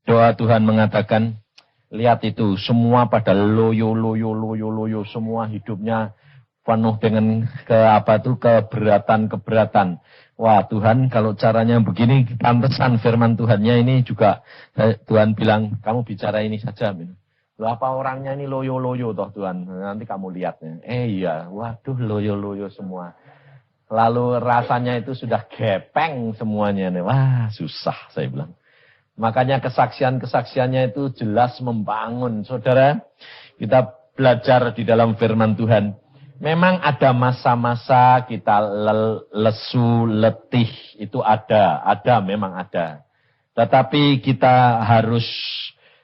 Doa Tuhan mengatakan, lihat itu, semua pada loyo, semua hidupnya penuh dengan keberatan. Wah Tuhan, kalau caranya begini, pantesan firman Tuhannya ini juga, Tuhan bilang, kamu bicara ini saja. Loh, apa orangnya ini loyo toh Tuhan, nanti kamu lihatnya. Iya, waduh loyo semua. Lalu rasanya itu sudah gepeng semuanya. Wah susah saya bilang. Makanya kesaksiannya itu jelas membangun. Saudara, kita belajar di dalam firman Tuhan. Memang ada masa-masa kita lesu, letih. Itu memang ada. Tetapi kita harus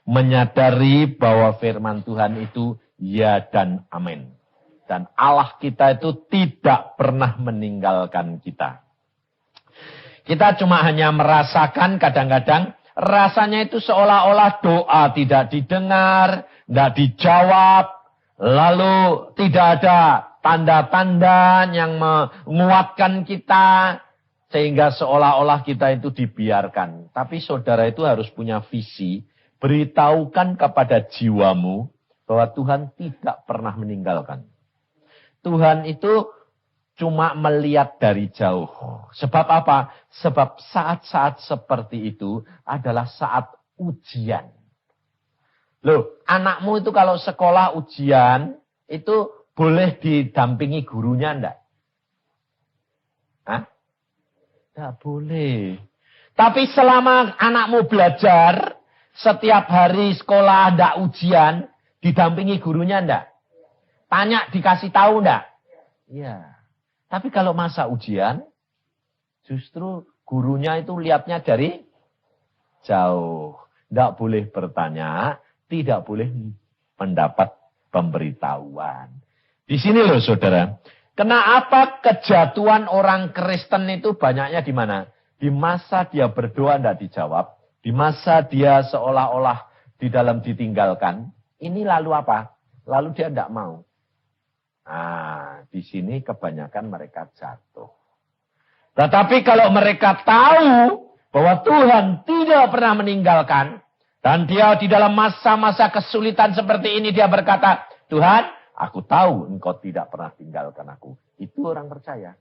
menyadari bahwa firman Tuhan itu ya dan amin. Dan Allah kita itu tidak pernah meninggalkan kita. Kita cuma hanya merasakan kadang-kadang rasanya itu seolah-olah doa tidak didengar, tidak dijawab, lalu tidak ada tanda-tanda yang menguatkan kita, sehingga seolah-olah kita itu dibiarkan. Tapi saudara itu harus punya visi, beritahukan kepada jiwamu bahwa Tuhan tidak pernah meninggalkan. Tuhan itu cuma melihat dari jauh. Sebab apa? Sebab saat-saat seperti itu adalah saat ujian. Loh, anakmu itu kalau sekolah ujian, itu boleh didampingi gurunya enggak? Hah? Enggak boleh. Tapi selama anakmu belajar, setiap hari sekolah enggak ujian, didampingi gurunya enggak? Tanya dikasih tahu enggak? Iya. Tapi kalau masa ujian, justru gurunya itu lihatnya dari jauh. Tidak boleh bertanya, tidak boleh mendapat pemberitahuan. Di sini loh saudara, kenapa kejatuhan orang Kristen itu banyaknya di mana? Di masa dia berdoa tidak dijawab, di masa dia seolah-olah di dalam ditinggalkan. Ini lalu apa? Lalu dia tidak mau. Nah, di sini kebanyakan mereka jatuh. Tetapi kalau mereka tahu bahwa Tuhan tidak pernah meninggalkan, dan dia di dalam masa-masa kesulitan seperti ini dia berkata, Tuhan, aku tahu engkau tidak pernah tinggalkan aku. Itu orang percaya.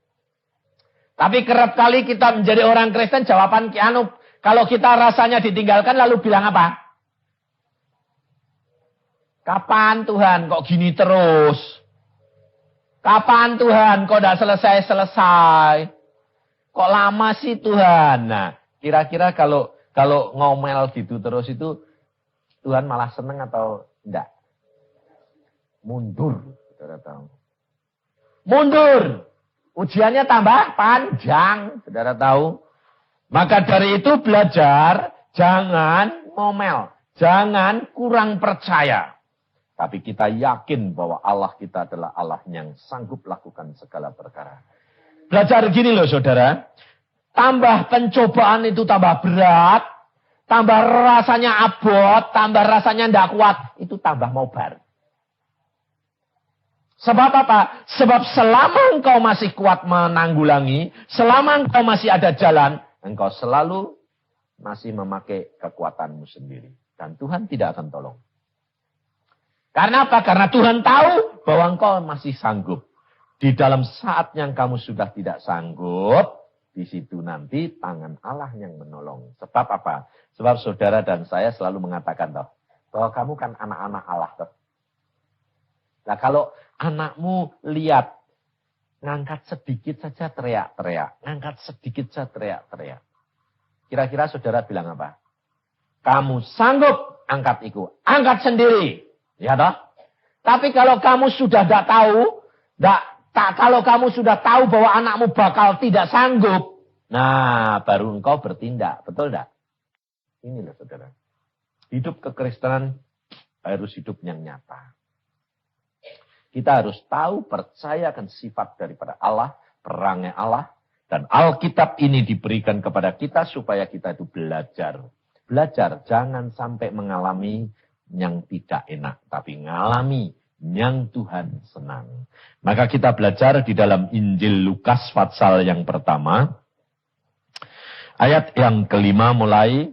Tapi kerap kali kita menjadi orang Kristen, jawaban kalau kita rasanya ditinggalkan lalu bilang apa? Kapan Tuhan kok gini terus? Kapan Tuhan kok tidak selesai-selesai? Kok lama sih Tuhan? Nah, kira-kira kalau ngomel gitu terus itu Tuhan malah seneng atau enggak? Mundur, saudara tahu. Mundur. Ujiannya tambah panjang, saudara tahu. Maka dari itu belajar, jangan ngomel, jangan kurang percaya. Tapi kita yakin bahwa Allah kita adalah Allah yang sanggup lakukan segala perkara. Belajar gini loh saudara. Tambah pencobaan itu tambah berat. Tambah rasanya abot. Tambah rasanya tidak kuat. Itu tambah mau bar. Sebab apa? Sebab selama engkau masih kuat menanggulangi. Selama engkau masih ada jalan. Engkau selalu masih memakai kekuatanmu sendiri. Dan Tuhan tidak akan tolong. Karena apa? Karena Tuhan tahu bahwa engkau masih sanggup. Di dalam saat yang kamu sudah tidak sanggup, di situ nanti tangan Allah yang menolong. Sebab apa? Sebab saudara dan saya selalu mengatakan bahwa kamu kan anak-anak Allah. Nah kalau anakmu lihat, ngangkat sedikit saja teriak-teriak. Ngangkat sedikit saja teriak-teriak. Kira-kira saudara bilang apa? Kamu sanggup angkat itu. Angkat sendiri. Ya toh? Tapi kalau kamu sudah tidak tahu, kalau kamu sudah tahu bahwa anakmu bakal tidak sanggup, nah baru engkau bertindak, betul tidak? Ini loh saudara. Hidup kekristenan harus hidup yang nyata. Kita harus tahu, percayakan sifat daripada Allah, perangai Allah, dan Alkitab ini diberikan kepada kita supaya kita itu belajar. Belajar, jangan sampai mengalami yang tidak enak, tapi ngalami yang Tuhan senang. Maka kita belajar di dalam Injil Lukas pasal yang pertama, ayat yang kelima mulai.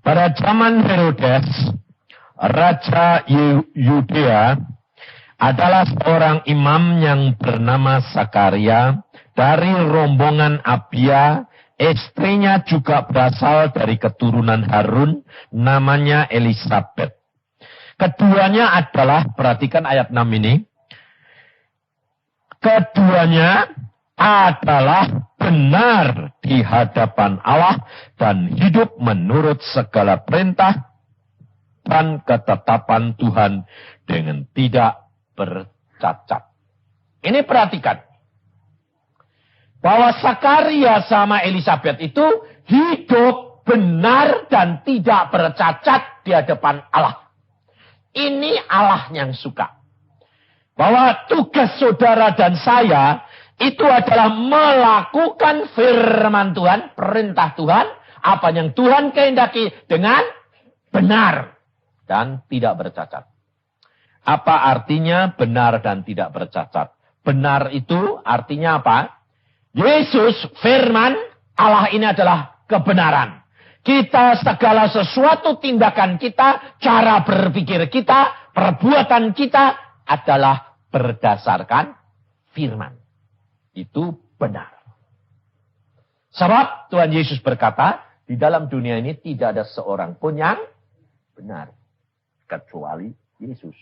Pada zaman Herodes, Raja Yudea, adalah seorang imam yang bernama Zakaria dari rombongan Abia. Istrinya juga berasal dari keturunan Harun, namanya Elisabeth. Keduanya adalah, perhatikan ayat 6 ini, keduanya adalah benar di hadapan Allah dan hidup menurut segala perintah dan ketetapan Tuhan dengan tidak bercacat. Ini perhatikan. Bahwa Zakaria sama Elisabeth itu hidup benar dan tidak bercacat di hadapan Allah. Ini Allah yang suka. Bahwa tugas saudara dan saya itu adalah melakukan firman Tuhan, perintah Tuhan, apa yang Tuhan kehendaki dengan benar dan tidak bercacat. Apa artinya benar dan tidak bercacat? Benar itu artinya apa? Yesus, firman Allah ini adalah kebenaran. Kita segala sesuatu tindakan kita, cara berpikir kita, perbuatan kita adalah berdasarkan firman. Itu benar. Sebab Tuhan Yesus berkata, di dalam dunia ini tidak ada seorang pun yang benar. Kecuali Yesus.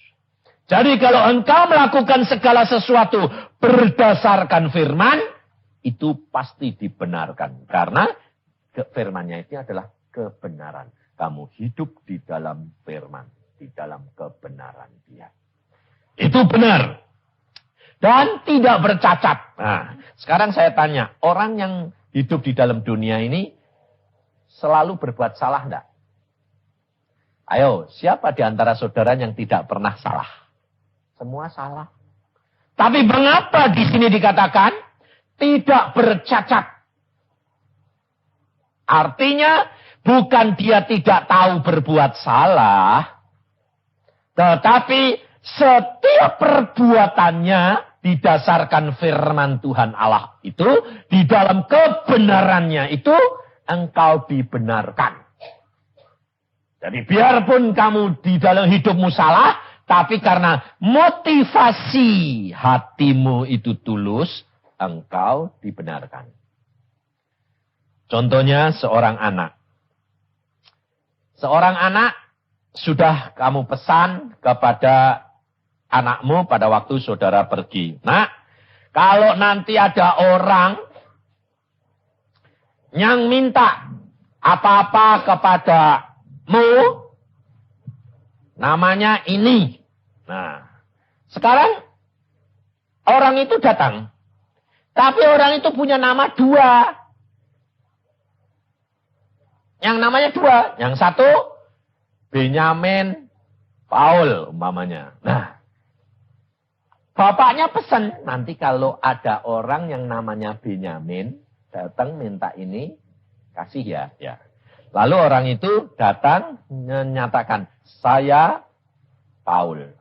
Jadi kalau engkau melakukan segala sesuatu berdasarkan firman, itu pasti dibenarkan. Karena firman-Nya itu adalah kebenaran. Kamu hidup di dalam firman. Di dalam kebenaran Dia. Itu benar. Dan tidak bercacat. Nah, sekarang saya tanya. Orang yang hidup di dalam dunia ini selalu berbuat salah enggak? Ayo, siapa di antara saudara yang tidak pernah salah? Semua salah. Tapi mengapa di sini dikatakan tidak bercacat? Artinya bukan dia tidak tahu berbuat salah. Tetapi setiap perbuatannya didasarkan firman Tuhan Allah itu. Di dalam kebenarannya itu engkau dibenarkan. Jadi biarpun kamu di dalam hidupmu salah. Tapi karena motivasi hatimu itu tulus, engkau dibenarkan. Contohnya seorang anak. Seorang anak sudah kamu pesan kepada anakmu pada waktu saudara pergi. Nah, kalau nanti ada orang yang minta apa-apa kepadamu, namanya ini. Nah, sekarang orang itu datang. Tapi orang itu punya nama dua. Yang namanya dua. Yang satu, Benyamin, Paul umpamanya. Nah, bapaknya pesan, nanti kalau ada orang yang namanya Benyamin, datang minta ini, kasih ya. Lalu orang itu datang menyatakan, saya Paul.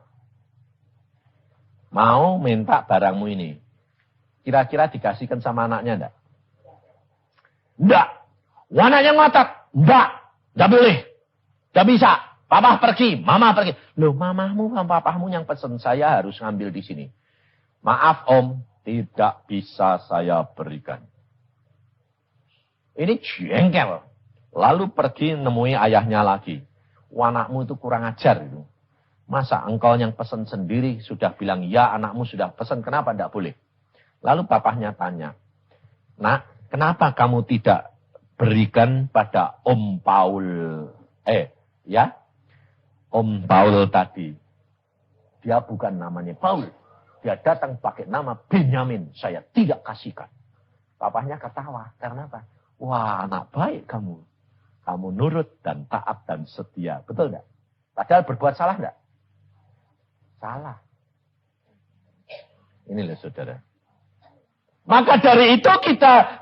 Mau minta barangmu ini. Kira-kira dikasihkan sama anaknya enggak? Enggak. Anaknya ngotot. Enggak boleh. Enggak bisa. Papa pergi, mama pergi. Loh, mamahmu sama papahmu yang pesan, saya harus ngambil di sini. Maaf om, tidak bisa saya berikan. Ini jengkel. Lalu pergi nemui ayahnya lagi. Anakmu itu kurang ajar itu. Masa engkau yang pesan sendiri sudah bilang, ya anakmu sudah pesan, kenapa tidak boleh? Lalu papahnya tanya, nak, kenapa kamu tidak berikan pada Om Paul? Om Paul tadi. Dia bukan namanya Paul. Dia datang pakai nama Benyamin. Saya tidak kasihkan. Papahnya ketawa. Karena apa? Wah, anak baik kamu. Kamu nurut dan taat dan setia. Betul enggak? Padahal berbuat salah enggak? Salah. Ini loh saudara. Maka dari itu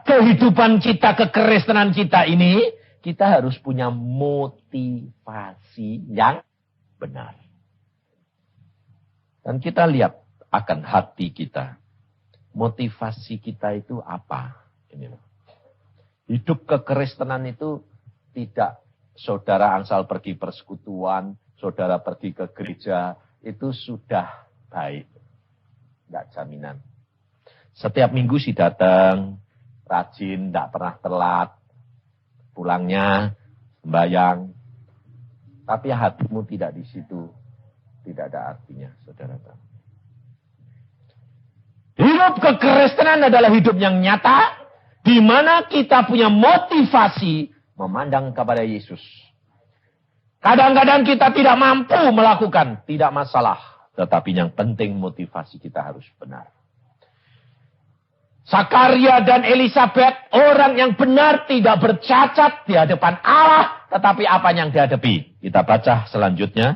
kehidupan kita, kekristenan kita ini, kita harus punya motivasi yang benar. Dan kita lihat akan hati kita. Motivasi kita itu apa? Ini loh. Hidup kekristenan itu tidak saudara angsal pergi persekutuan, saudara pergi ke gereja, itu sudah baik. Enggak jaminan. Setiap minggu sih datang, rajin, enggak pernah telat. Pulangnya, sembahyang. Tapi hatimu tidak di situ. Tidak ada artinya, saudara tahu. Hidup kekristenan adalah hidup yang nyata, di mana kita punya motivasi memandang kepada Yesus. Kadang-kadang kita tidak mampu melakukan, tidak masalah. Tetapi yang penting motivasi kita harus benar. Zakaria dan Elisabet, orang yang benar tidak bercacat di hadapan Allah, tetapi apa yang dihadapi? Kita baca selanjutnya.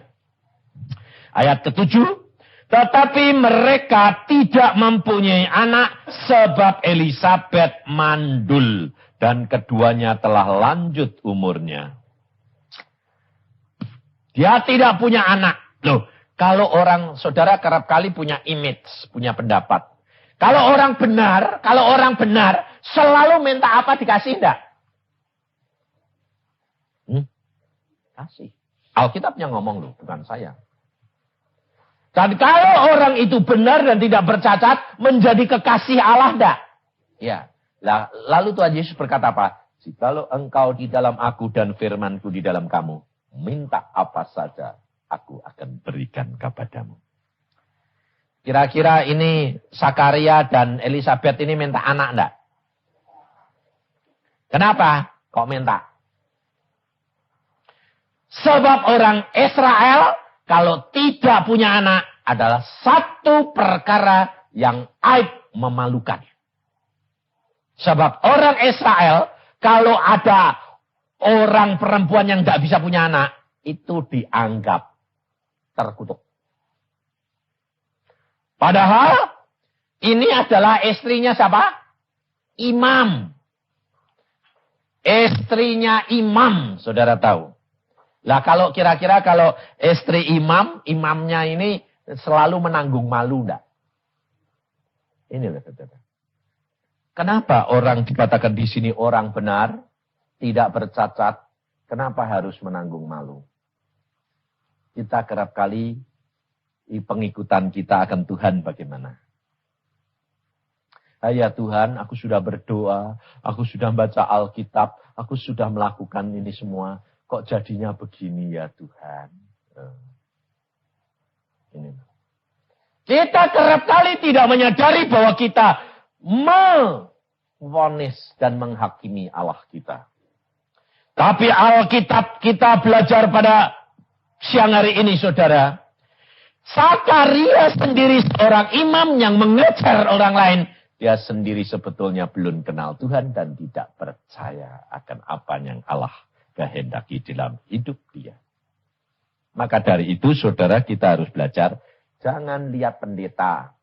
Ayat ke-7. Tetapi mereka tidak mempunyai anak sebab Elisabet mandul dan keduanya telah lanjut umurnya. Dia tidak punya anak. Loh, kalau orang, saudara kerap kali punya image, punya pendapat. Kalau orang benar, selalu minta apa dikasih enggak? Kasih. Alkitabnya ngomong loh, bukan saya. Dan kalau orang itu benar dan tidak bercacat, menjadi kekasih Allah enggak? Ya. Lalu Tuhan Yesus berkata apa? Jikalau engkau di dalam aku dan firmanku di dalam kamu, minta apa saja, aku akan berikan kepadamu. Kira-kira ini Zakaria dan Elisabet ini minta anak enggak? Kenapa kok minta? Sebab orang Israel kalau tidak punya anak adalah satu perkara yang aib memalukan. Sebab orang Israel kalau ada orang perempuan yang tidak bisa punya anak, itu dianggap terkutuk. Padahal ini adalah istrinya siapa? Imam. Istrinya imam, saudara tahu. Lah kalau kira-kira kalau istri imam, imamnya ini selalu menanggung malu enggak? Inilah saudara. Kenapa orang dikatakan di sini orang benar, tidak bercacat, kenapa harus menanggung malu? Kita kerap kali pengikutan kita akan Tuhan bagaimana? Ya Tuhan, aku sudah berdoa, aku sudah baca Alkitab, aku sudah melakukan ini semua. Kok jadinya begini ya Tuhan? Ini. Kita kerap kali tidak menyadari bahwa kita memvonis dan menghakimi Allah kita. Tapi Alkitab kita belajar pada siang hari ini saudara. Zakaria sendiri seorang imam yang mengejar orang lain. Dia sendiri sebetulnya belum kenal Tuhan dan tidak percaya akan apa yang Allah kehendaki dalam hidup dia. Maka dari itu saudara kita harus belajar. Jangan lihat pendeta.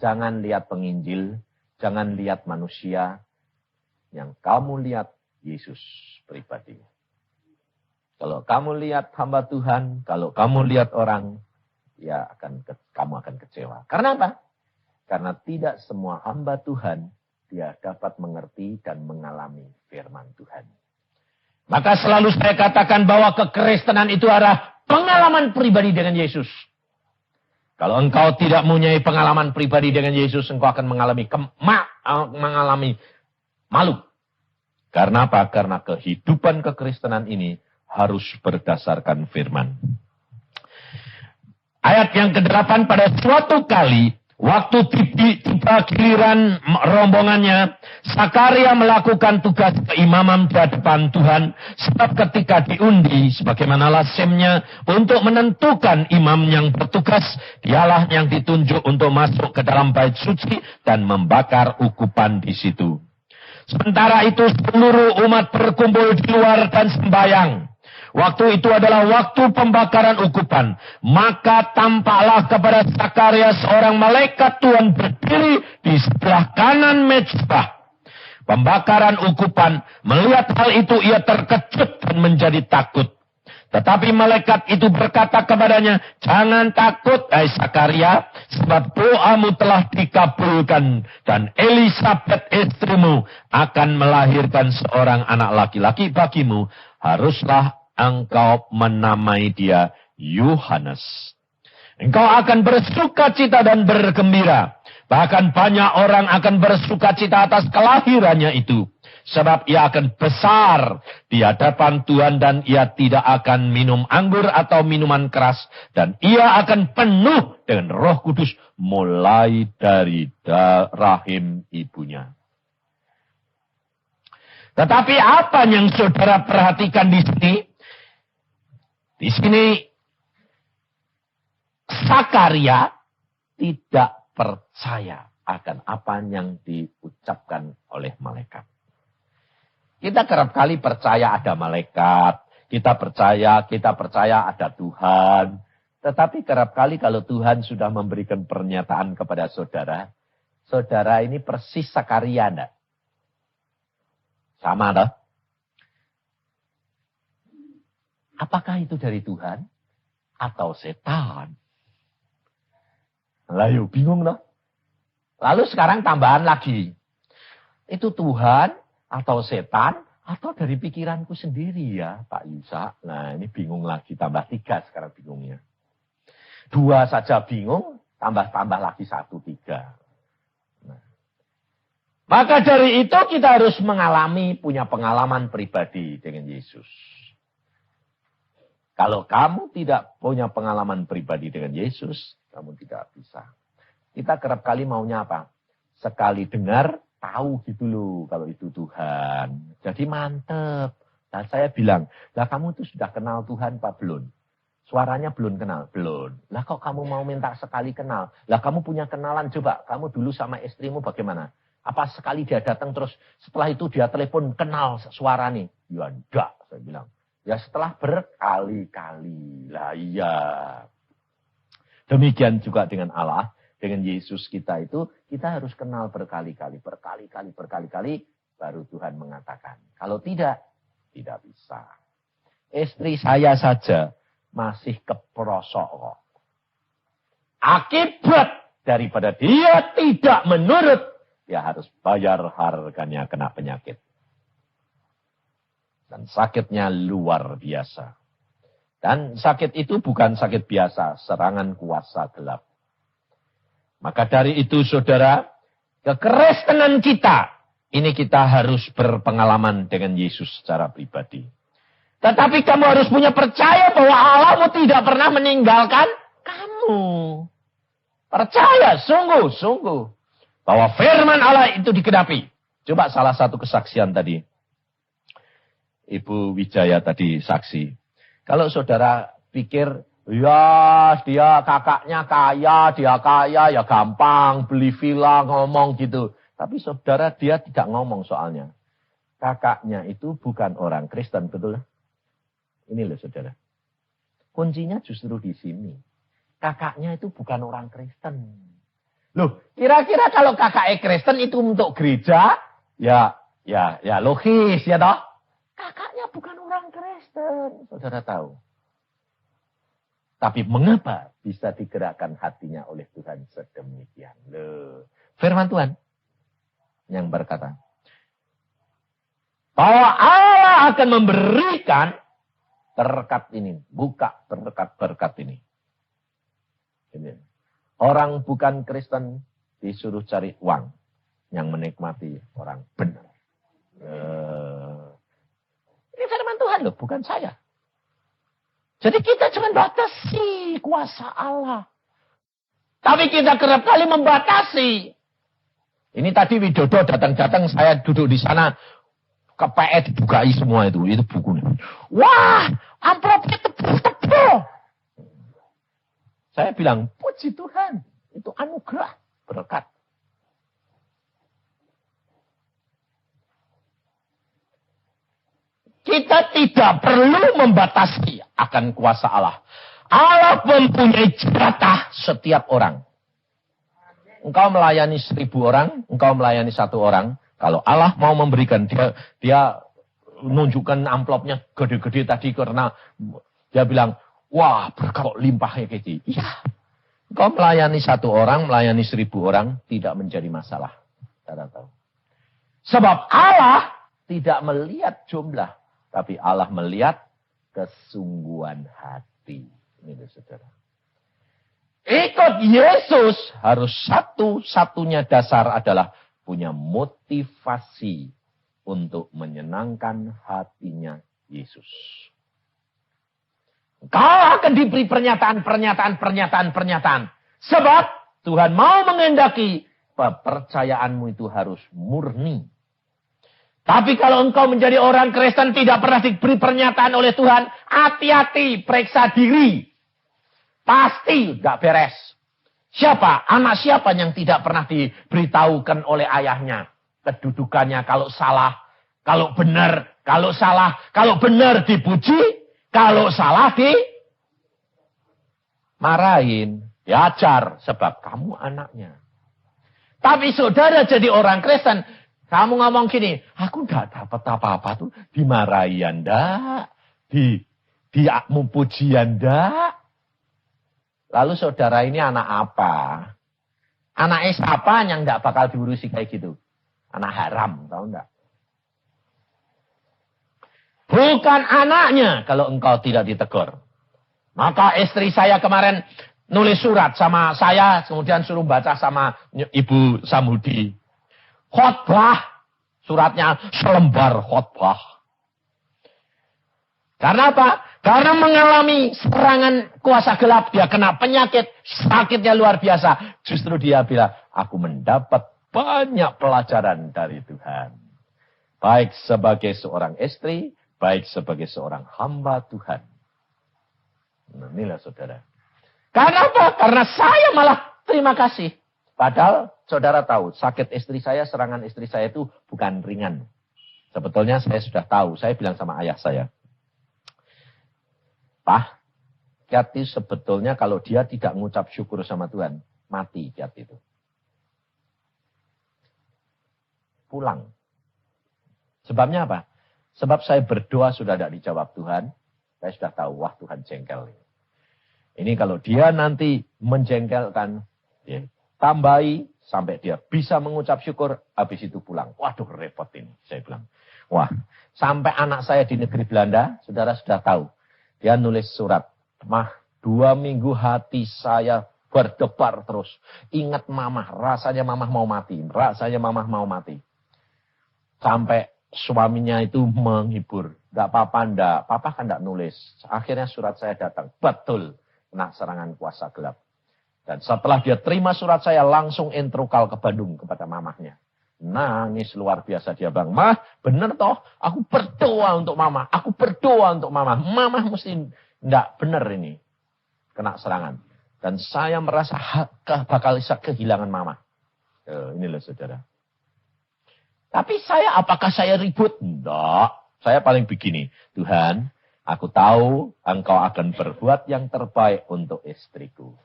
Jangan lihat penginjil. Jangan lihat manusia. Yang kamu lihat Yesus pribadi. Kalau kamu lihat hamba Tuhan. Kalau kamu lihat orang. Ya kamu akan kecewa. Karena apa? Karena tidak semua hamba Tuhan dia dapat mengerti dan mengalami firman Tuhan. Maka selalu saya katakan bahwa kekristenan itu adalah pengalaman pribadi dengan Yesus. Kalau engkau tidak mempunyai pengalaman pribadi dengan Yesus, engkau akan mengalami malu. Karena apa? Karena kehidupan kekristenan ini harus berdasarkan firman. Ayat yang ke-8, pada suatu kali, waktu tiba giliran rombongannya, Zakaria melakukan tugas keimaman di hadapan Tuhan. Sebab ketika diundi, sebagaimana lazimnya untuk menentukan imam yang bertugas, dialah yang ditunjuk untuk masuk ke dalam bait suci dan membakar ukupan di situ. Sementara itu seluruh umat berkumpul di luar dan sembahyang. Waktu itu adalah waktu pembakaran ukupan. Maka tampaklah kepada Zakaria seorang malaikat Tuhan berdiri di sebelah kanan mezbah pembakaran ukupan. Melihat hal itu ia terkejut dan menjadi takut. Tetapi malaikat itu berkata kepadanya, jangan takut, hai Zakaria, sebab doamu telah dikabulkan. Dan Elisabet istrimu akan melahirkan seorang anak laki-laki bagimu. Haruslah engkau menamai dia Yohanes. Engkau akan bersuka cita dan bergembira. Bahkan banyak orang akan bersuka cita atas kelahirannya itu. Sebab ia akan besar di hadapan Tuhan dan ia tidak akan minum anggur atau minuman keras. Dan ia akan penuh dengan Roh Kudus mulai dari rahim ibunya. Tetapi apa yang saudara perhatikan di sini? Di sini Sakaria tidak percaya akan apa yang diucapkan oleh malaikat. Kita kerap kali percaya ada malaikat, kita percaya ada Tuhan. Tetapi kerap kali kalau Tuhan sudah memberikan pernyataan kepada saudara, saudara ini persis Sakaria enggak? Sama toh? Apakah itu dari Tuhan atau setan? Lalu bingung loh. Lalu sekarang tambahan lagi. Itu Tuhan atau setan atau dari pikiranku sendiri ya Pak Yusa. Nah ini bingung lagi. Tambah 3 sekarang bingungnya. 2 saja bingung. Tambah lagi 1, 3. Nah. Maka dari itu kita harus punya pengalaman pribadi dengan Yesus. Kalau kamu tidak punya pengalaman pribadi dengan Yesus, kamu tidak bisa. Kita kerap kali maunya apa? Sekali dengar, tahu gitu loh kalau itu Tuhan. Jadi mantep. Nah saya bilang, lah kamu tuh sudah kenal Tuhan Pak belum? Suaranya belum kenal? Belum. Lah kok kamu mau minta sekali kenal? Lah kamu punya kenalan coba. Kamu dulu sama istrimu bagaimana? Apa sekali dia datang terus setelah itu dia telepon kenal suara nih? Ya enggak, saya bilang. Ya setelah berkali-kali. Lah iya. Demikian juga dengan Allah. Dengan Yesus kita itu, kita harus kenal berkali-kali. Baru Tuhan mengatakan. Kalau tidak bisa. Istri saya saja masih keprosok kok. Akibat daripada dia tidak menurut, dia harus bayar harganya kena penyakit. Dan sakitnya luar biasa. Dan sakit itu bukan sakit biasa, serangan kuasa gelap. Maka dari itu saudara, kekristenan kita, ini kita harus berpengalaman dengan Yesus secara pribadi. Tetapi kamu harus punya percaya bahwa Allahmu tidak pernah meninggalkan kamu. Percaya, sungguh. Bahwa firman Allah itu digenapi. Coba salah satu kesaksian tadi. Ibu Wijaya tadi saksi. Kalau saudara pikir, ya dia kakaknya kaya, dia kaya, ya gampang beli villa ngomong gitu. Tapi saudara dia tidak ngomong soalnya. Kakaknya itu bukan orang Kristen, betul? Ini loh saudara. Kuncinya justru di sini. Kakaknya itu bukan orang Kristen. Loh, kira-kira kalau kakaknya Kristen itu untuk gereja, ya logis ya toh. Kakaknya bukan orang Kristen, saudara tahu. Tapi mengapa bisa digerakkan hatinya oleh Tuhan sedemikian? Loh, firman Tuhan yang berkata bahwa Allah akan memberikan berkat ini, buka berkat-berkat ini. Orang bukan Kristen disuruh cari uang yang menikmati orang benar. Ini firman Tuhan loh, bukan saya. Jadi kita cuma batasi kuasa Allah. Tapi kita kerap kali membatasi. Ini tadi Widodo datang-datang, saya duduk di sana, KPE dibukai semua itu bukunya. Wah, amplopnya tebal-tebal. Saya bilang, puji Tuhan, itu anugerah, berkat. Kita tidak perlu membatasi akan kuasa Allah. Allah mempunyai jatah setiap orang. Engkau melayani 1000 orang, engkau melayani 1 orang. Kalau Allah mau memberikan, dia menunjukkan amplopnya gede-gede tadi karena dia bilang, wah berkat kok limpahnya gitu. Iya. Engkau melayani 1 orang, melayani 1000 orang, tidak menjadi masalah. Saudara tahu. Sebab Allah tidak melihat jumlah. Tapi Allah melihat kesungguhan hati. Ini loh saudara. Ikut Yesus harus satu-satunya dasar adalah punya motivasi untuk menyenangkan hatinya Yesus. Kau akan diberi pernyataan. Sebab Tuhan mau mengendaki kepercayaanmu itu harus murni. Tapi kalau engkau menjadi orang Kristen tidak pernah diberi pernyataan oleh Tuhan, hati-hati, periksa diri. Pasti gak beres. Siapa? Anak siapa yang tidak pernah diberitahukan oleh ayahnya? Kedudukannya kalau salah, kalau benar, kalau salah, kalau benar dipuji, kalau salah dimarahin, diajar. Sebab kamu anaknya. Tapi saudara jadi orang Kristen, kamu ngomong gini, aku gak dapat apa-apa tuh, dimarahin ndak, dipujian ndak. Lalu saudara ini anak apa? Anak siapa yang tidak bakal diurusi kayak gitu? Anak haram, tahu enggak? Bukan anaknya kalau engkau tidak ditegur. Maka istri saya kemarin nulis surat sama saya, kemudian suruh baca sama Ibu Samhudi. Khotbah, suratnya selembar khotbah. Karena apa? Karena mengalami serangan kuasa gelap, dia kena penyakit, sakitnya luar biasa. Justru dia bilang, aku mendapat banyak pelajaran dari Tuhan. Baik sebagai seorang istri, baik sebagai seorang hamba Tuhan. Nah, inilah saudara. Karena apa? Karena saya malah terima kasih. Padahal saudara tahu, sakit istri saya, serangan istri saya itu bukan ringan. Sebetulnya saya sudah tahu, saya bilang sama ayah saya. Pak, Kiati sebetulnya kalau dia tidak mengucap syukur sama Tuhan, mati Kiati itu. Pulang. Sebabnya apa? Sebab saya berdoa sudah tidak dijawab Tuhan, saya sudah tahu, wah Tuhan jengkel. Ini kalau dia nanti menjengkelkan, ya, tambahi sampai dia bisa mengucap syukur, habis itu pulang. Waduh repot ini, saya bilang. Wah, sampai anak saya di negeri Belanda, saudara sudah tahu. Dia nulis surat, Mah, 2 minggu hati saya berdebar terus. Ingat mamah, rasanya mamah mau mati. Rasanya mamah mau mati. Sampai suaminya itu menghibur. Gak apa-apa, ndak. Papa kan ndak nulis. Akhirnya surat saya datang. Betul, kena serangan kuasa gelap. Dan setelah dia terima surat saya, langsung introkal ke Bandung kepada mamahnya. Nangis luar biasa dia bang. Mah, bener toh? Aku berdoa untuk mama. Aku berdoa untuk mama. Mama mesti enggak bener ini. Kena serangan. Dan saya merasa bakal kehilangan mama. Inilah saudara. Tapi apakah saya ribut? Enggak. Saya paling begini. Tuhan, aku tahu engkau akan berbuat yang terbaik untuk istriku.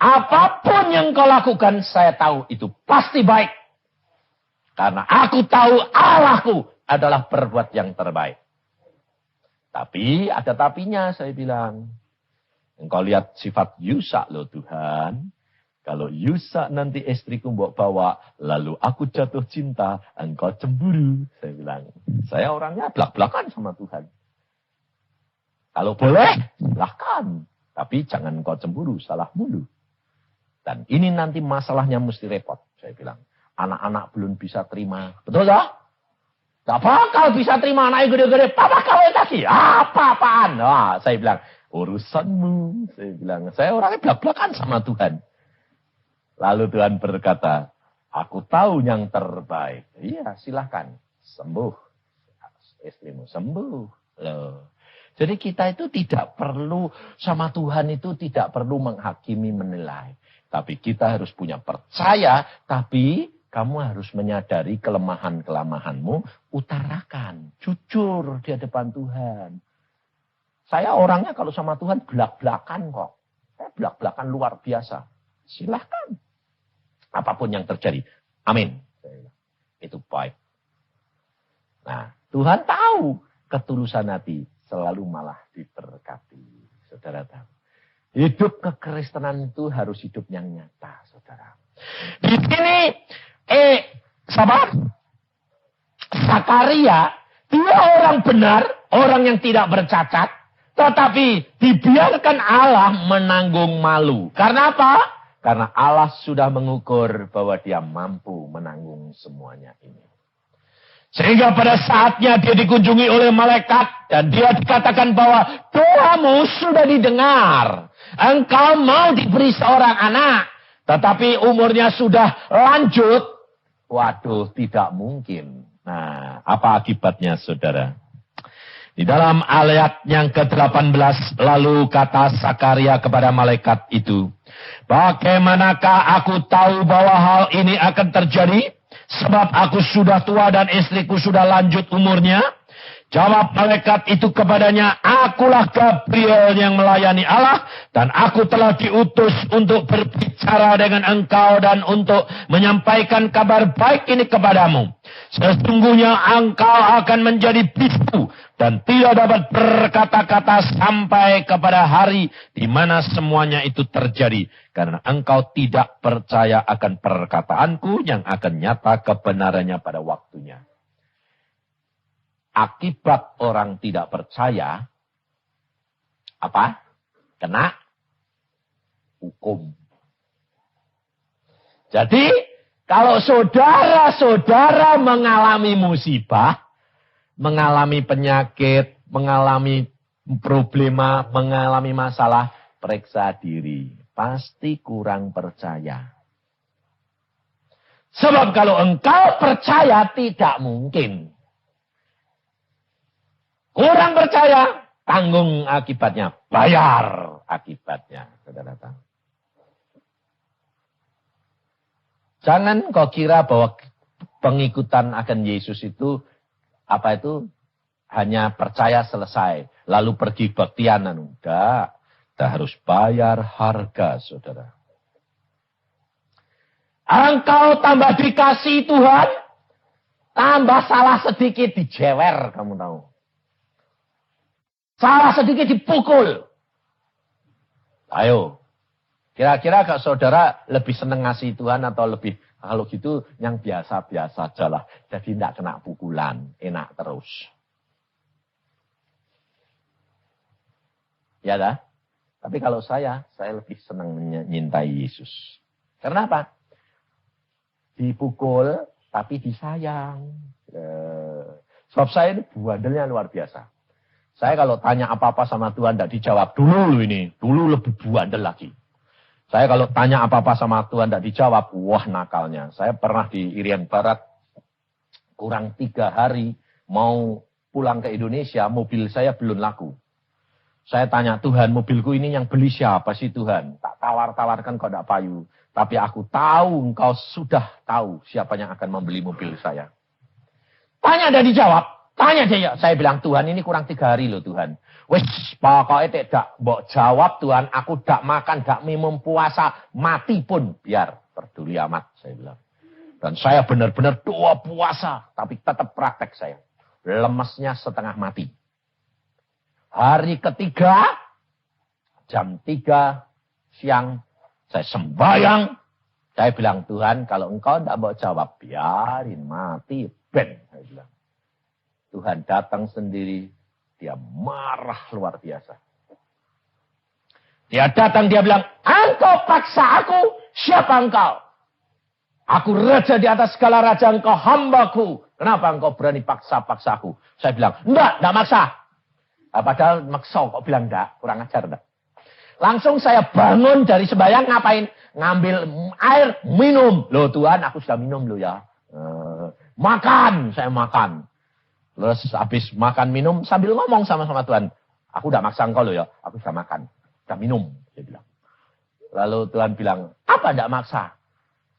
Apapun yang kau lakukan, saya tahu itu pasti baik. Karena aku tahu Allahku adalah berbuat yang terbaik. Tapi ada tapinya saya bilang. Engkau lihat sifat Yusa loh Tuhan. Kalau Yusa nanti istriku bawa, lalu aku jatuh cinta, engkau cemburu. Saya bilang, saya orangnya belak-belakan sama Tuhan. Kalau boleh, silahkan. Tapi jangan engkau cemburu, salah mulu. Dan ini nanti masalahnya mesti repot, saya bilang. Anak-anak belum bisa terima. Betul tak? Tak bakal bisa terima anaknya gede-gede. Papa kawin lagi. Apa-apaan? Nah, saya bilang, urusanmu. Saya bilang, saya orangnya belak-belakan sama Tuhan. Lalu Tuhan berkata, aku tahu yang terbaik. Iya, silahkan. Sembuh. Istrimu sembuh. Loh. Jadi kita itu tidak perlu, sama Tuhan itu tidak perlu menghakimi, menilai. Tapi kita harus punya percaya, tapi kamu harus menyadari kelemahan-kelemahanmu, utarakan, jujur di hadapan Tuhan. Saya orangnya kalau sama Tuhan belak-belakan kok. Saya belak-belakan luar biasa. Silahkan. Apapun yang terjadi. Amin. Itu baik. Nah, Tuhan tahu ketulusan hati selalu malah diberkati. Saudara tahu. Hidup kekristenan itu harus hidup yang nyata, saudara. Di sini, sahabat, Zakaria, dia orang benar, orang yang tidak bercacat, Tetapi dibiarkan Allah menanggung malu. Karena apa? Karena Allah sudah mengukur bahwa dia mampu menanggung semuanya ini. Sehingga pada saatnya dia dikunjungi oleh malaikat. Dan dia dikatakan bahwa doamu sudah didengar. Engkau mau diberi seorang anak. Tetapi umurnya sudah lanjut. Waduh, tidak mungkin. Nah, apa akibatnya saudara? Di dalam ayat yang ke-18, lalu kata Sakaria kepada malaikat itu, bagaimanakah aku tahu bahwa hal ini akan terjadi? Sebab aku sudah tua dan istriku sudah lanjut umurnya. Jawab malaikat itu kepadanya, akulah Gabriel yang melayani Allah, dan aku telah diutus untuk berbicara dengan engkau dan untuk menyampaikan kabar baik ini kepadamu. Sesungguhnya engkau akan menjadi bisu dan tidak dapat berkata-kata sampai kepada hari di mana semuanya itu terjadi. Karena engkau tidak percaya akan perkataanku yang akan nyata kebenarannya pada waktunya. Akibat orang tidak percaya, apa? Kena hukum. Jadi, kalau saudara-saudara mengalami musibah, mengalami penyakit, mengalami problema, mengalami masalah, periksa diri. Pasti kurang percaya. Sebab kalau engkau percaya, tidak mungkin. Kurang percaya, tanggung akibatnya. Bayar akibatnya. Saudara tahu. Jangan kau kira bahwa pengikutan akan Yesus itu, hanya percaya selesai. Lalu pergi baktianan. Enggak. Kita harus bayar harga, saudara. Engkau tambah dikasih Tuhan, tambah salah sedikit dijewer, kamu tahu. Salah sedikit dipukul. Ayo. Kira-kira kalau saudara lebih senang ngasih Tuhan atau lebih, kalau gitu yang biasa-biasa aja lah. Jadi tidak kena pukulan. Enak terus. Ya dah. Tapi kalau saya lebih senang menyintai Yesus. Karena apa? Dipukul tapi disayang. Sebab saya ini bandelnya luar biasa. Saya kalau tanya apa-apa sama Tuhan tidak dijawab. Dulu ini. Dulu lebih bandel lagi. Saya kalau tanya apa-apa sama Tuhan tidak dijawab. Wah nakalnya. Saya pernah di Irian Barat. Kurang 3 hari. Mau pulang ke Indonesia. Mobil saya belum laku. Saya tanya Tuhan, mobilku ini yang beli siapa sih Tuhan? Tak tawar-tawarkan kau tidak payu. Tapi aku tahu engkau sudah tahu siapa yang akan membeli mobil saya. Tanya tidak dijawab. Tanya dia, saya bilang Tuhan ini kurang 3 hari loh Tuhan. Wes pokoknya tidak mbok jawab Tuhan, aku tidak makan, tidak minum puasa, mati pun biar peduli amat saya bilang. Dan saya benar-benar doa puasa, tapi tetap praktek saya. Lemesnya setengah mati. Hari ketiga, jam 3 siang, saya sembahyang. Saya bilang Tuhan kalau engkau tidak mau jawab, biarin mati, ben. Saya bilang. Tuhan datang sendiri, dia marah luar biasa. Dia datang, dia bilang, engkau paksa aku, siapa engkau? Aku raja di atas segala raja, engkau hambaku. Kenapa engkau berani paksa-paksa aku? Saya bilang, enggak maksa. Padahal maksa, kok bilang enggak, kurang ajar enggak. Langsung saya bangun dari sembahyang, ngapain? Ngambil air, minum. Loh Tuhan, aku sudah minum loh ya. Makan, saya makan. Terus habis makan minum sambil ngomong sama Tuhan. Aku udah maksa engkau loh ya. Aku sudah makan. Sudah minum. Dia bilang. Lalu Tuhan bilang. Apa enggak maksa?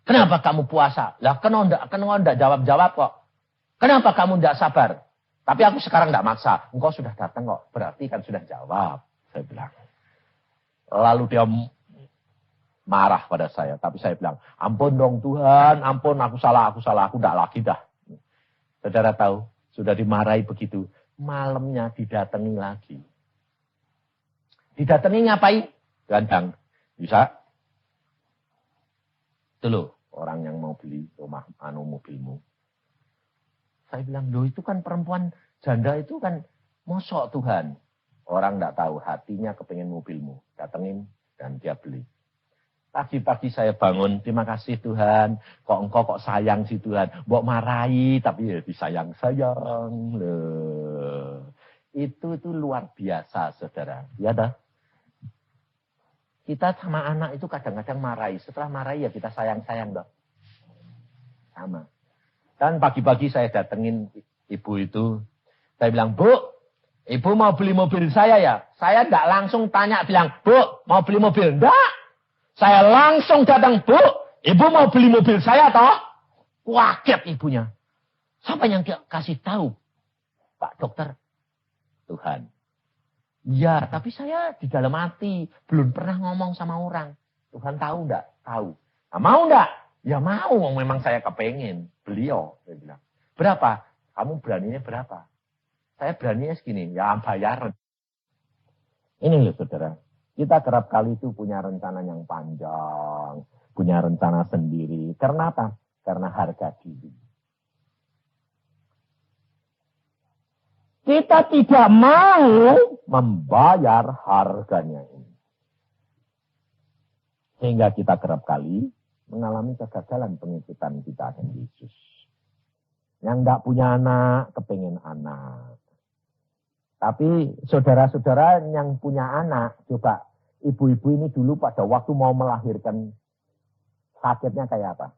Kenapa kamu puasa? Lah kenapa enggak jawab-jawab kok? Kenapa kamu enggak sabar? Tapi aku sekarang enggak maksa. Engkau sudah datang kok. Berarti kan sudah jawab. Saya bilang. Lalu dia marah pada saya. Tapi saya bilang. Ampun dong Tuhan. Ampun aku salah. Aku enggak lagi dah. Saudara tahu. Sudah dimarahi begitu. Malamnya didatangi lagi. Didatangi ngapain? Gandang. Bisa? Itu loh. Orang yang mau beli rumah mobilmu. Saya bilang, loh itu kan perempuan janda itu kan mosok Tuhan. Orang tidak tahu, hatinya kepengen mobilmu. Datengin dan dia beli. Pagi-pagi saya bangun, terima kasih Tuhan. Kok engkau kok sayang sih Tuhan. Mbok marahi, tapi ya disayang-sayang. Loh. Itu luar biasa, saudara. Ya dah. Kita sama anak itu kadang-kadang marahi. Setelah marahi ya kita sayang-sayang dong. Sama. Dan pagi-pagi saya datengin ibu itu. Saya bilang, Bu, ibu mau beli mobil saya ya? Saya tidak langsung tanya bilang, Bu, mau beli mobil? Enggak. Saya langsung datang, Bu, ibu mau beli mobil saya toh? Kaget ibunya. Siapa yang kasih tahu? Pak dokter. Tuhan. Ya, tapi saya di dalam hati belum pernah ngomong sama orang. Tuhan tahu enggak? Tahu. Nah, mau enggak? Ya mau, memang saya kepengen. Beliau, saya bilang. Berapa? Kamu beraninya berapa? Saya beraninya segini, ya bayar. Ini loh saudara, kita kerap kali itu punya rencana yang panjang, punya rencana sendiri. Karena apa? Karena harga diri. Kita tidak mau membayar harganya ini. Sehingga kita kerap kali mengalami kegagalan pengikutan kita dengan Yesus. Yang enggak punya anak, kepengen anak. Tapi saudara-saudara yang punya anak, coba ibu-ibu ini dulu pada waktu mau melahirkan, sakitnya kayak apa?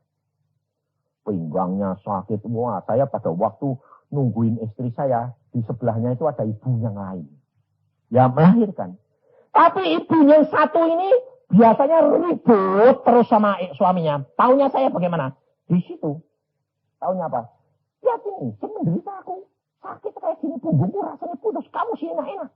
Pinggangnya sakit. Wah, saya pada waktu nungguin istri saya, di sebelahnya itu ada ibu yang lain. Ya melahirkan. Tapi ibu yang satu ini biasanya ribut terus sama suaminya. Taunya saya bagaimana? Di situ. Taunya apa? Lihat ini, saya menderita aku. Sakit kayak gini, punggungku rasanya putus. Kamu sih enak-enak.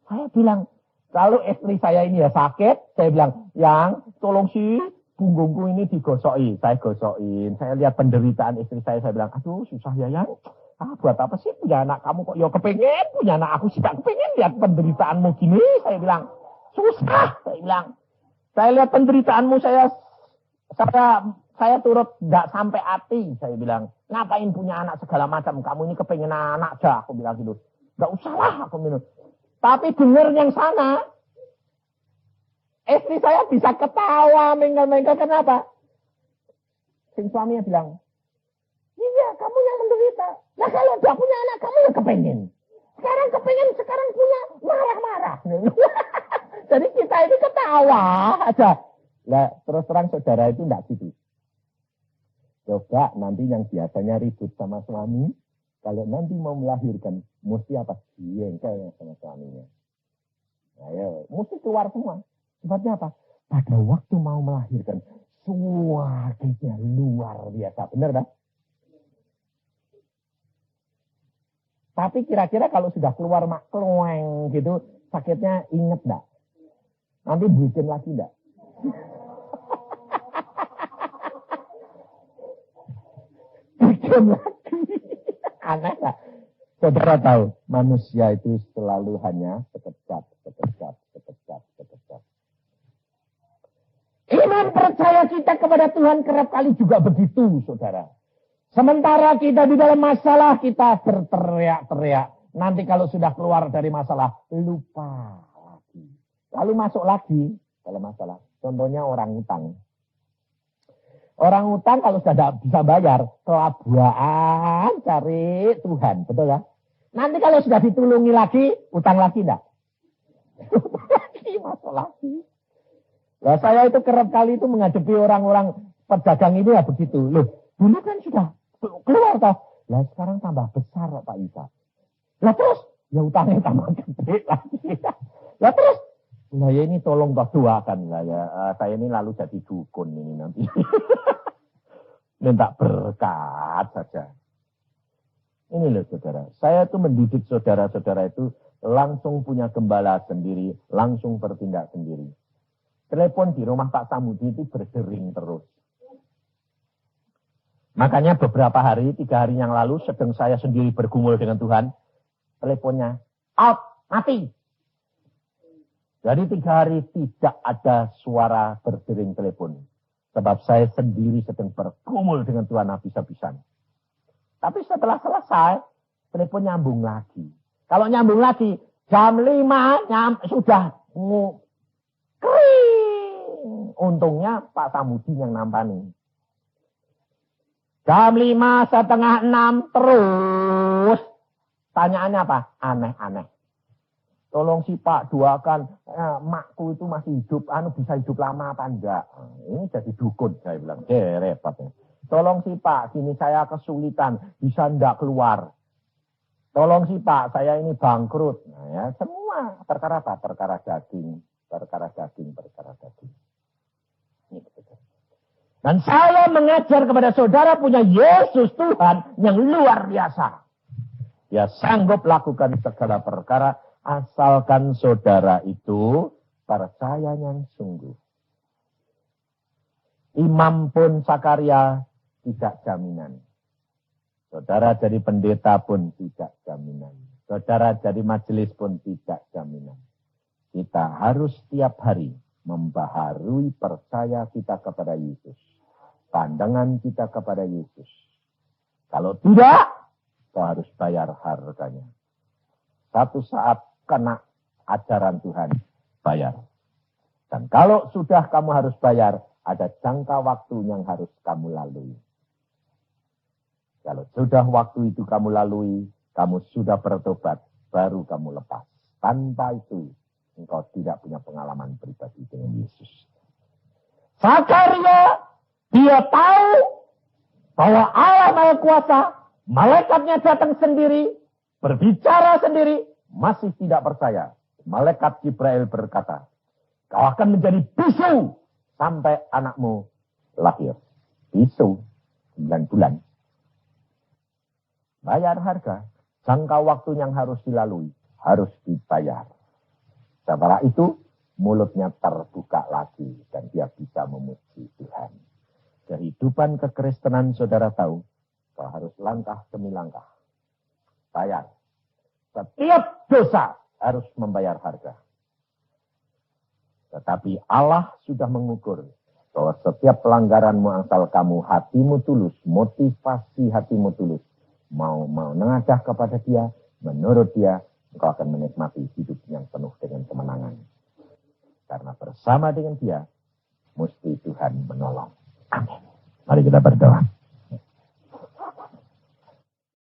Saya bilang, kalau istri saya ini ya sakit, saya bilang, yang tolong sih punggungku ini digosokin. Saya gosokin. Saya lihat penderitaan istri saya bilang, aduh susah ya yang. Buat apa sih punya anak kamu kok? Ya kepengen punya anak aku sih gak kepengen lihat penderitaanmu gini. Saya bilang, susah. Saya bilang, saya lihat penderitaanmu saya turut gak sampai hati. Saya bilang, ngapain punya anak segala macam? Kamu ini kepengen anak dah. Aku bilang gitu. Gak usah lah aku minum. Tapi dengar yang sana, istri saya bisa ketawa, menggal-menggal. Kenapa? Sing suaminya bilang, iya, kamu yang menderita. Nah kalau gak punya anak, kamu yang kepengen. Sekarang punya, marah-marah. Jadi kita ini ketawa aja. Nah, terus terang saudara itu enggak gitu. Coba nanti yang biasanya ribut sama suami, kalau nanti mau melahirkan, mesti apa? Jengkel sama suaminya. Nah, ya, mesti keluar semua. Sebabnya apa? Pada waktu mau melahirkan, suaranya luar biasa. Benar kan? Tapi kira-kira kalau sudah keluar maklueng gitu, sakitnya inget enggak? Nanti bikin lagi enggak? Bikin lagi. Aneh lah. Saudara tahu, manusia itu selalu hanya sekejap. Iman percaya kita kepada Tuhan kerap kali juga begitu, saudara. Sementara kita di dalam masalah, kita berteriak-teriak. Nanti kalau sudah keluar dari masalah, lupa lagi. Lalu masuk lagi dalam masalah. Contohnya orang utang. Orang utang kalau sudah tidak bisa bayar, kelabuan cari Tuhan. Betul ya? Nanti kalau sudah ditulungi lagi, utang lagi enggak? Lagi, masuk lagi. Nah, saya itu kerap kali itu menghadapi orang-orang pedagang ini ya begitu. Loh, dulu kan sudah keluar toh. Lah sekarang tambah besar kok Pak Isa. Lah terus, ya utangnya tambah gede lagi. Lah terus, nah ya ini tolong doakan lah ya. Saya ini lalu jadi dukun ini nanti. Minta berkat saja. Ini loh saudara. Saya tuh mendidik saudara-saudara itu langsung punya gembala sendiri, langsung bertindak sendiri. Telepon di rumah Pak Samudi itu berdering terus. Makanya beberapa hari, 3 hari yang lalu, sedang saya sendiri bergumul dengan Tuhan, teleponnya out, mati. Jadi 3 hari tidak ada suara berdering telepon. Sebab saya sendiri sedang bergumul dengan Tuhan habis-habisan. Tapi setelah selesai, telepon nyambung lagi. Kalau nyambung lagi, Jam 5 sudah kering. Untungnya Pak Samudi yang nampani. Jam 5:30, 6 terus. Tanyaannya apa? Aneh-aneh. Tolong si Pak doakan, makku itu masih hidup, bisa hidup lama apa enggak? Ini jadi dukun, saya bilang. Repot ya. Tolong si Pak, sini saya kesulitan, bisa enggak keluar. Tolong si Pak, saya ini bangkrut. Nah, ya, semua perkara apa? Perkara daging. Ini betul. Dan saya mengajar kepada saudara punya Yesus Tuhan yang luar biasa. Dia sanggup lakukan segala perkara asalkan saudara itu percaya yang sungguh. Imam pun Sakaria tidak jaminan. Saudara jadi pendeta pun tidak jaminan. Saudara jadi majelis pun tidak jaminan. Kita harus setiap hari membaharui percaya kita kepada Yesus. Pandangan kita kepada Yesus. Kalau tidak, kau harus bayar harganya. Satu saat kena ajaran Tuhan, bayar. Dan kalau sudah kamu harus bayar, ada jangka waktu yang harus kamu lalui. Kalau sudah waktu itu kamu lalui, kamu sudah bertobat, baru kamu lepas. Tanpa itu, engkau tidak punya pengalaman pribadi dengan Yesus. Sakaria, dia tahu bahwa Allah Maha Kuasa, malaikatnya datang sendiri, berbicara sendiri, masih tidak percaya. Malaikat Jibril berkata, kau akan menjadi bisu sampai anakmu lahir. Bisu, 9 bulan. Bayar harga, jangka waktu yang harus dilalui, harus dibayar. Setelah itu, mulutnya terbuka lagi dan dia bisa memuji Tuhan. Kehidupan kekristenan saudara tahu, kau harus langkah demi langkah. Bayar. Setiap dosa harus membayar harga. Tetapi Allah sudah mengukur bahwa setiap pelanggaranmu asal kamu hatimu tulus, motivasi hatimu tulus, mau mengadah kepada dia, menurut dia, engkau akan menikmati hidup yang penuh dengan kemenangan. Karena bersama dengan dia, mesti Tuhan menolong. Amin. Mari kita berdoa.